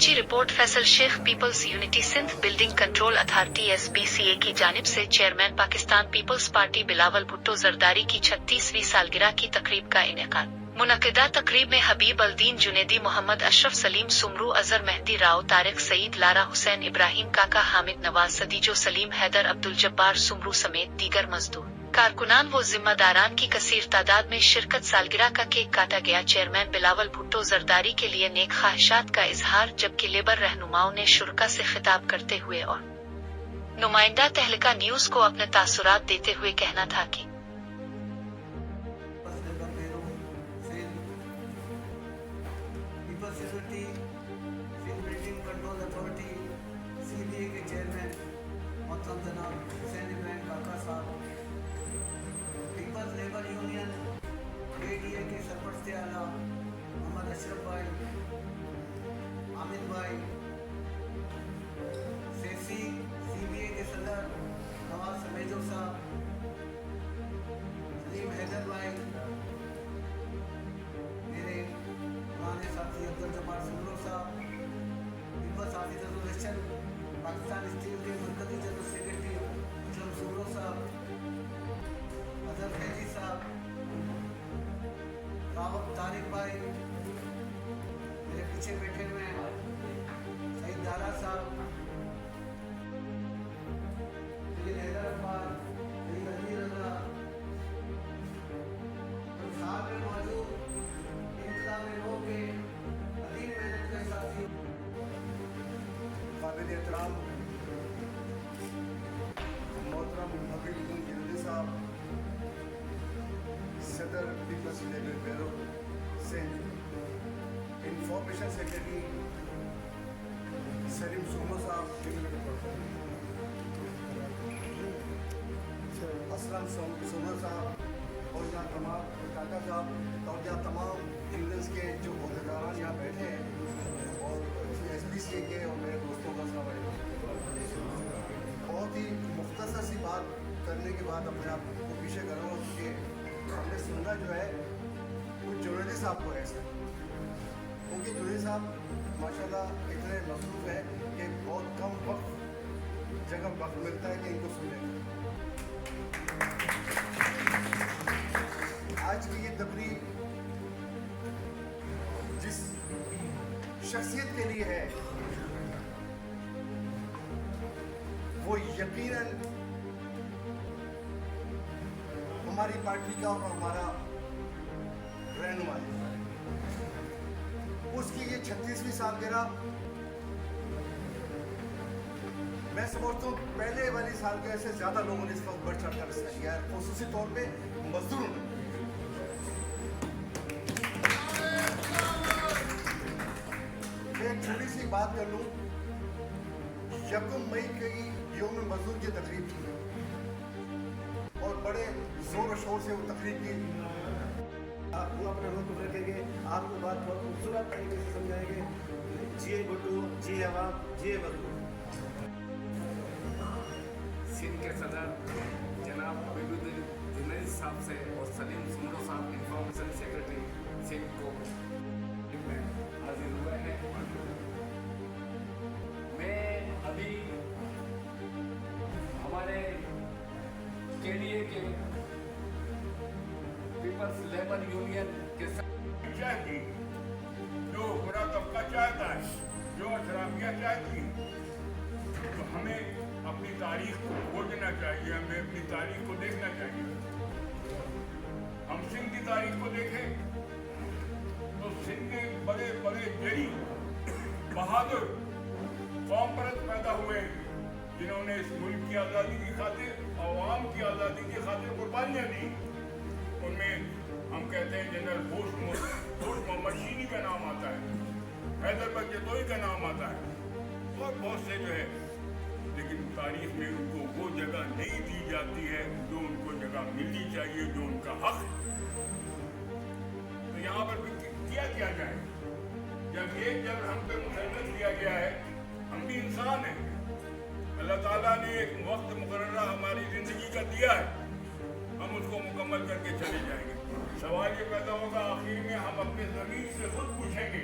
سچی report Faisal Sheikh peoples unity Sindh building control authority SBCA کی جانب سے chairman Pakistan peoples party Bilawal Bhutto Zardari کی 36ویں سالگرہ کی تقریب کا انعقاد۔ منعقدہ تقریب میں حبیب الدین جنیدی، محمد اشرف، سلیم سمرو، اظہر مہدی راؤ، طارق سعید، لارا حسین، ابراہیم کاکا، حامد نواز، صدیجو، سلیم حیدر، عبدالجبار سمرو سمیت دیگر مزدور کارکنان و ذمہ داران کی کثیر تعداد میں شرکت۔ سالگرہ کا کیک کاٹا گیا۔ چیئرمین بلاول بھٹو زرداری کے لیے نیک خواہشات کا اظہار، جبکہ لیبر رہنماؤں نے شرکاء سے خطاب کرتے ہوئے اور نمائندہ تہلکہ نیوز کو اپنے تاثرات دیتے ہوئے کہنا تھا کہ peoples unity Sindh building control authority CBA کے چیئرمین محترم جناب حسین ابراہیم کاکا صاحب، پیپلز لیبر یونین ADA کے سرپرست اعلیٰ محمد اشرف بھائی، حامد بھائی، CBA کے صدر نواز سمیجو صاحب، سلیم حیدر بھائی، میرے پرانے ساتھی عبدالجبار سمرو صاحب، peoples office association Pakistan steel کے مرکزی جنرل سیکرٹری اکرم سمرو صاحب، اظہر فیضی صاحب، راوت طارق بھائی، میرے پیچھے بیٹھے ہوئے سعید دارا صاحب، سید حیدر اقبال، سید علی رضا، ساتھ میں موجود انقلاب نو کے عظیم محنت کے ساتھی، قابل احترام محترم حبیب الدین جنیدی صاحب، صدر peoples labour bureau Sindh, information secretary Saleem Soomro صاحب، اسلم سمرو صاحب، اور یہاں تمام کاکا صاحب، اور یہاں تمام پیپلز کے جو عہدیداران یہاں بیٹھے ہیں، اور SBCA کے اور میرے دوستوں کا السلام علیکم۔ بہت ہی مختصر سی بات کرنے کے بعد اپنے آپ کو پیچھے کروں گا کہ ہم نے سننا جو ہے وہ جنیدی صاحب کو ہے سر، کیونکہ جنیدی صاحب ماشاءاللہ اتنے مصروف ہیں کہ بہت کم وقت جگہ وقت ملتا ہے کہ ان کو سنیں۔ آج کی یہ تقریب جس شخصیت کے لیے ہے وہ یقیناً ہماری پارٹی کا اور ہمارا رہنما ہے۔ اس کی یہ 36ویں سالگرہ میں سمجھتا ہوں پہلے والی سالگرہ سے زیادہ لوگوں نے اس وقت بڑھ چڑھ کر حصہ لیا ہے، خصوصی طور پہ مزدوروں نے۔ ایک چھوٹی سی بات کر لوں، 1 مئی کی یوم مزدور کی تقریب کی اور بڑے زور و شور سے وہ تقریب کی۔ آپ کو اپنا موقف رکھیں گے، آپ کو بات بہت خوبصورت طریقے سے سمجھائیں گے۔ جی بھٹو، جی عوام، جی مزدور۔ سندھ کے صدر جناب حبیب الدین جنیدی صاحب سے اور سلیم سمرو صاحب انفارمیشن سیکرٹری سندھ کو میں حاضر ہوئے ہیں۔ میں ابھی ہمارے KDA کے پیپلز لیبر یونین کے چاہتی جو برا طبقہ چاہتا ہے، جو اشرافیہ چاہتی ہے، تو ہمیں اپنی تاریخ کو کھوجنا چاہیے، ہمیں اپنی تاریخ کو دیکھنا چاہیے۔ ہم سندھ کی تاریخ کو دیکھیں تو سندھ کے بڑے بڑے جری بہادر قوم پرست پیدا ہوئے ہیں، جنہوں نے اس ملک کی آزادی کی خاطر، عوام کی آزادی کی خاطر قربانیاں دی۔ ان میں ہم کہتے ہیں جنرل بوش محمد شینی کا نام آتا ہے، حیدر بٹ جتوئی کا نام آتا ہے، اور بہت سے جو ہے، لیکن تاریخ میں ان کو وہ جگہ نہیں دی جاتی ہے جو ان کو جگہ ملنی چاہیے، جو ان کا حق ہے۔ تو یہاں پر کیا جائے؟ جب ہم پہ مسلط کیا گیا ہے، ہم بھی انسان ہیں، اللہ تعالیٰ نے ایک وقت مقررہ ہماری زندگی کا دیا ہے، ہم اس کو مکمل کر کے چلے جائیں گے۔ سوال یہ پیدا ہوگا آخر میں، ہم اپنے ضمیر سے خود پوچھیں گے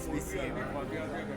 SBCA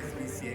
SBCA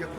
1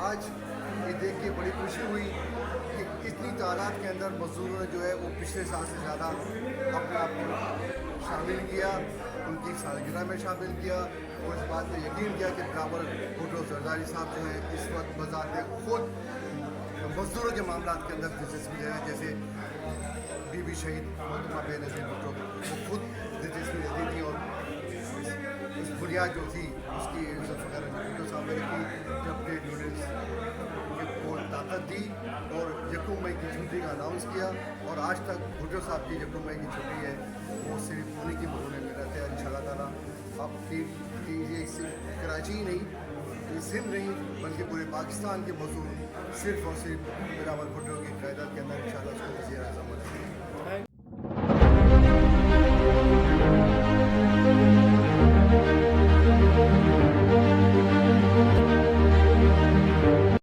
آج یہ دیکھ کے بڑی خوشی ہوئی کہ اتنی تعداد کے اندر مزدوروں نے جو ہے وہ پچھلے سال سے زیادہ اپنے آپ کو شامل کیا، ان کی سالگرہ میں شامل کیا، اور اس بات پہ یقین کیا کہ بلاول بھٹو زرداری صاحب جو ہیں اس وقت بذات خود مزدوروں کے معاملات کے اندر دلچسپی ہے، جیسے بی بی شہید محترمہ بے نظیر بھٹو وہ خود دلچسپی لیتی تھی، اور اس بنیاد جو تھی اس کی ذوالفقار بھٹو صاحب نے کی جب ٹریڈ یونینس کو طاقت دی اور 1 مئی کی چھٹی کا اناؤنس کیا، اور آج تک بھٹو صاحب کی 1 مئی کی چھٹی ہے وہ صرف انہیں کی مدعو میں رہتے ہیں۔ ان شاء اللہ تعالیٰ اب یہ صرف کراچی ہی نہیں، سندھ نہیں بلکہ پورے پاکستان کے مزدور صرف اور صرف بلاول بھٹو کی قیادت کے اندر